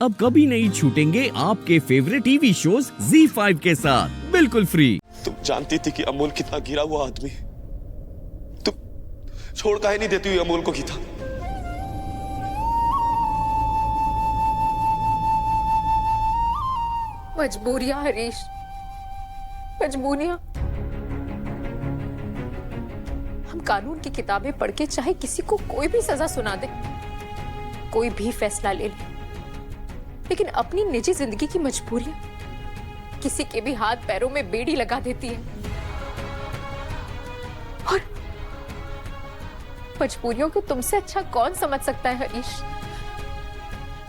अब कभी नहीं छूटेंगे आपके फेवरेट टीवी शोज ZEE5 के साथ बिल्कुल फ्री। तुम जानती थी कि अमोल कितना गिरा हुआ आदमी है। तुम छोड़ काहे नहीं देती हुई अमोल को गीता? मजबूरियां हरीश, मजबूरियां। हम कानून की किताबें पढ़ के चाहे किसी को कोई भी सजा सुना दे, कोई भी फैसला ले ले, लेकिन अपनी निजी जिंदगी की मजबूरियां किसी के भी हाथ पैरों में बेड़ी लगा देती है। और मजबूरियों को तुमसे अच्छा कौन समझ सकता है हरीश?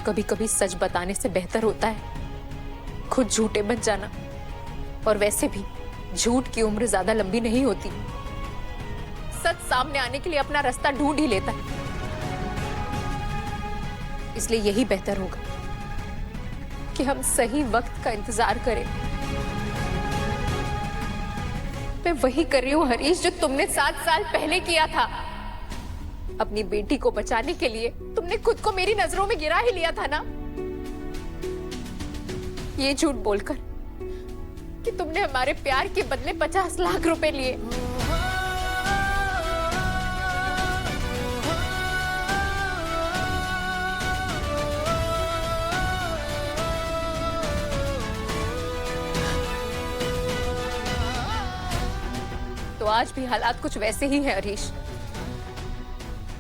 कभी कभी सच बताने से बेहतर होता है खुद झूठे बन जाना। और वैसे भी झूठ की उम्र ज्यादा लंबी नहीं होती। सच सामने आने के लिए अपना रास्ता ढूंढ ही लेता है। इसलिए यही बेहतर होगा कि हम सही वक्त का इंतजार करें। मैं वही कर रही हूं हरीश जो तुमने 7 साल पहले किया था। अपनी बेटी को बचाने के लिए तुमने खुद को मेरी नजरों में गिरा ही लिया था ना। ये झूठ बोलकर कि तुमने हमारे प्यार के बदले 50 लाख रुपए लिए। तो आज भी हालात कुछ वैसे ही हैं हरीश।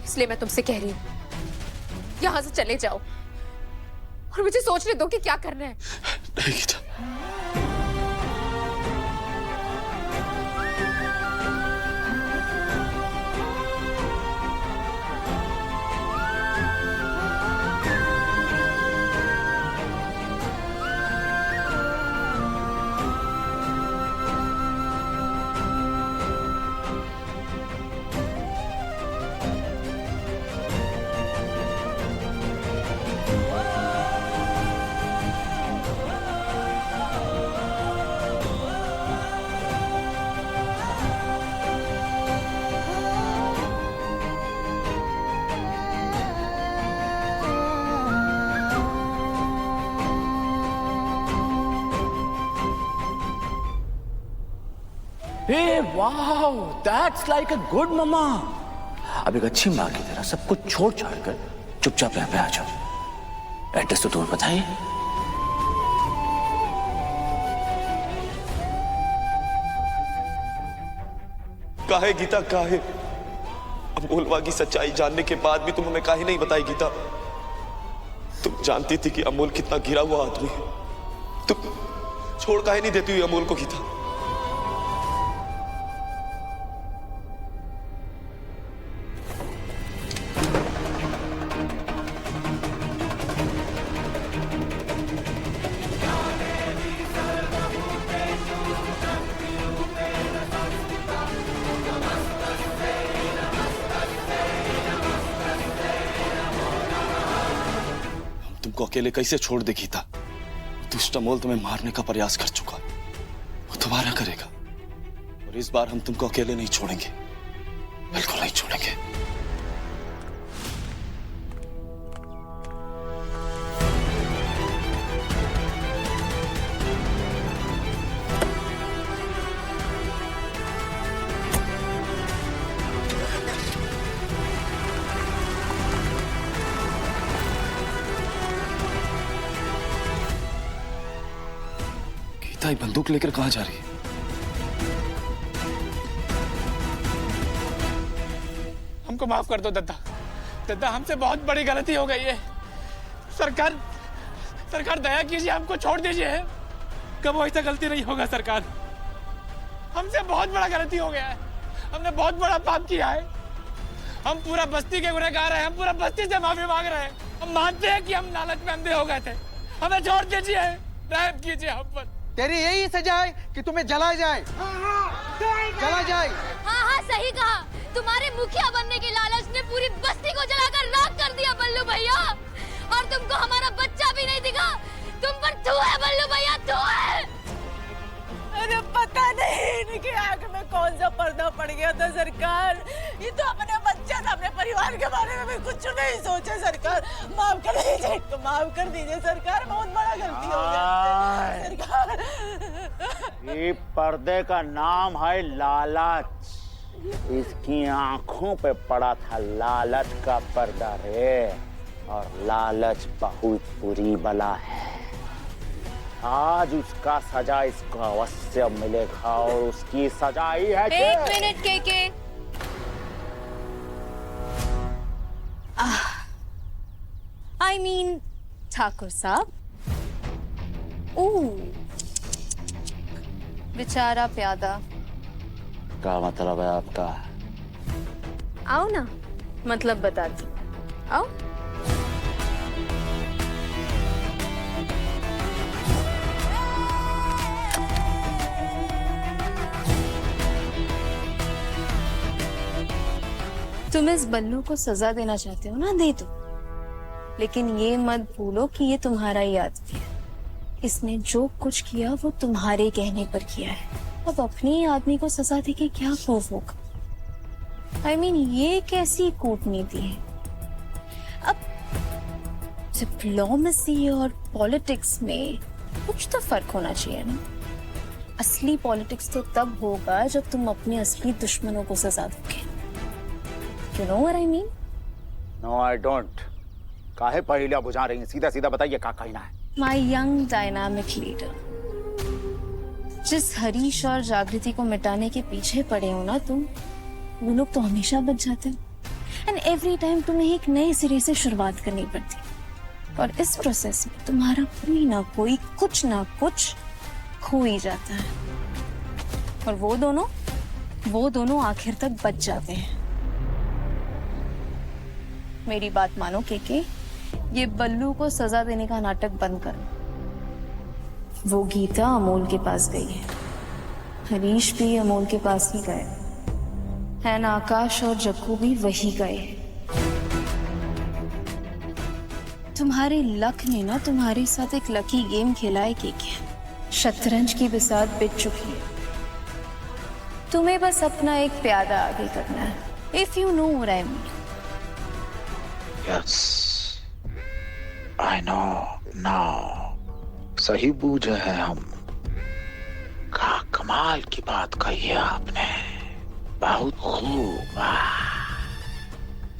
इसलिए मैं तुमसे कह रही हूं, यहां से चले जाओ और मुझे सोचने दो कि क्या करना है। नहीं Gita, Hey, wow, that's like a good mama. अब एक अच्छी माँ की तरह सब कुछ छोड़ छाड़ कर चुपचाप यहाँ पे आ जाओ। एड्रेस तो तुम्हें पता ही है। काहे गीता, काहे? अमोलवा की सच्चाई जानने के बाद भी तुम हमें काहे नहीं बताई गीता? तुम जानती थी कि अमोल कितना गिरा हुआ आदमी है। तुम छोड़ काहे नहीं देती हुई अमोल को गीता? तुमको अकेले कैसे छोड़ दे गीता? दुष्ट अमोल तुम्हें मारने का प्रयास कर चुका, वो दोबारा करेगा। और इस बार हम तुमको अकेले नहीं छोड़ेंगे, बिल्कुल नहीं छोड़ेंगे। गीता बंदूक लेकर कहां जा रही है? हमको माफ कर दो दत्ता। दत्ता, हमसे बहुत बड़ी गलती हो गई है। सरकार दया कीजिए, हमको छोड़ दीजिए। कब ऐसा गलती नहीं होगा सरकार। हमसे बहुत बड़ा गलती हो गया है। हमने बहुत बड़ा पाप किया है। हम पूरा बस्ती के गुनहगार हैं। हम पूरा बस्ती से माफी मांग रहे हैं। हम मानते हैं कि हम लालच में अंधे हो गए थे। हमें छोड़ दीजिए, रहम कीजिए हम पर। तेरी यही सजा है कि तुम्हें जला जाए। जला जाए। हाँ हाँ, सही कहा। तुम्हारे मुखिया बनने की लालच ने पूरी बस्ती को जलाकर राख कर दिया बल्लू भैया। और तुमको हमारा बच्चा भी नहीं दिखा। तुम पर धू है बल्लू भैया, धू है। अरे पता नहीं इनकी आंख में कौन सा पर्दा पड़ गया था सरकार। ये तो अपने बच्चे सोचा था, अपने परिवार के बारे में भी कुछ नहीं सोचा सरकार। माफ कर दीजिए इनको, माफ कर दीजिए सरकार, बहुत बड़ा गलती हो गया सरकार। ये पर्दे का नाम है लालच। इसकी आंखों पे पड़ा था लालच का पर्दा रे, और लालच बहुत बुरी बला है। आज उसका सजा इसको अवश्य मिलेगा, और उसकी सजा ही है कि... 1 मिनट के I mean ठाकुर साहब। बेचारा प्यादा। क्या मतलब है आपका? आओ ना, मतलब बताती। आओ। तुम इस बल्लू को सजा देना चाहते हो ना, दे दो, लेकिन ये मत भूलो कि ये तुम्हारा ही आदमी है। इसने जो कुछ किया वो तुम्हारे कहने पर किया है। अब अपने ही आदमी को सजा देके क्या प्रूफ होगा? I mean, ये कैसी कूटनीति है? अब डिप्लोमेसी और पॉलिटिक्स में कुछ तो फर्क होना चाहिए ना। असली पॉलिटिक्स तो तब होगा जब तुम अपने असली दुश्मनों को सजा दोगे। You know what I mean? No, I don't. काहे पहेलियां बुझा रही हैं? सीधा सीधा बताइए क्या कहना है? My young dynamic leader. जिस हरीश और जागृति को मिटाने के पीछे पड़े हो ना तुम, वो लोग तो हमेशा बच जाते हो। एंड एवरी टाइम तुम्हें एक नए सिरे से शुरुआत करनी पड़ती, और इस प्रोसेस में तुम्हारा कोई ना कोई कुछ ना कुछ खो ही जाता है, और वो दोनों आखिर तक बच जाते हैं। मेरी बात मानो केके, ये बल्लू को सजा देने का नाटक बंद करो। वो गीता अमोल के पास गई है, हरीश भी अमोल के पास ही गए हैं, ना आकाश और जग्गू भी वही गए। तुम्हारे लक ने ना तुम्हारे साथ एक लकी गेम खेला है केके। शतरंज की बिसात बिछ चुकी है, तुम्हें बस अपना एक प्यादा आगे करना है। If you know what I mean. Yes, I know now. सही बूझे हैं हम। क्या कमाल की बात कही है आपने, बहुत खूब।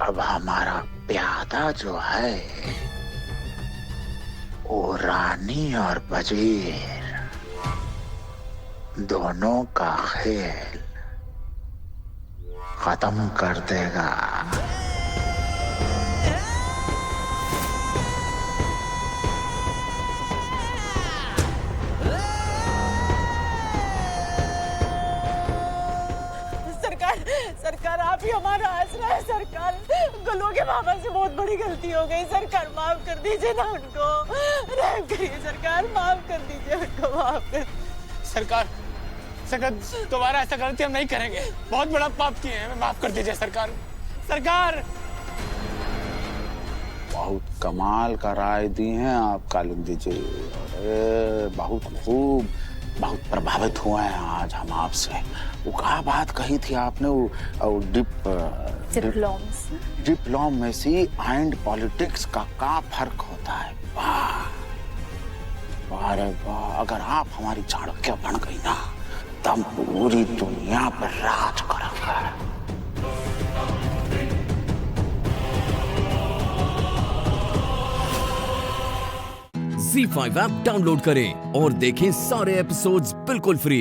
अब हमारा प्यादा जो है वो रानी और वजीर दोनों का खेल खत्म कर देगा। सरकार आप ही हमारा आसरा है सरकार। गुल्लू के मामा से बहुत बड़ी गलती हो गई सरकार, माफ कर दीजिए ना उनको, रहम करिए सरकार, माफ कर दीजिए उनको, माफ कर। सरकार दोबारा ऐसा गलती हम नहीं करेंगे, बहुत बड़ा पाप किए हैं, हमें माफ कर दीजिए सरकार। सरकार बहुत कमाल का राय दी हैं आप कालिंदी जी। अरे बहुत खूब, बहुत प्रभावित हुए हैं आज हम आपसे। वो क्या बात कही थी आपने, वो डिप्लोमेसी एंड पॉलिटिक्स का क्या फर्क होता है? वाह वाह रे वाह, अगर आप हमारी चाणक्य बन गई ना, तब पूरी दुनिया पर राज करेंगे। ZEE5 ऐप डाउनलोड करें और देखें सारे एपिसोड्स बिल्कुल फ्री।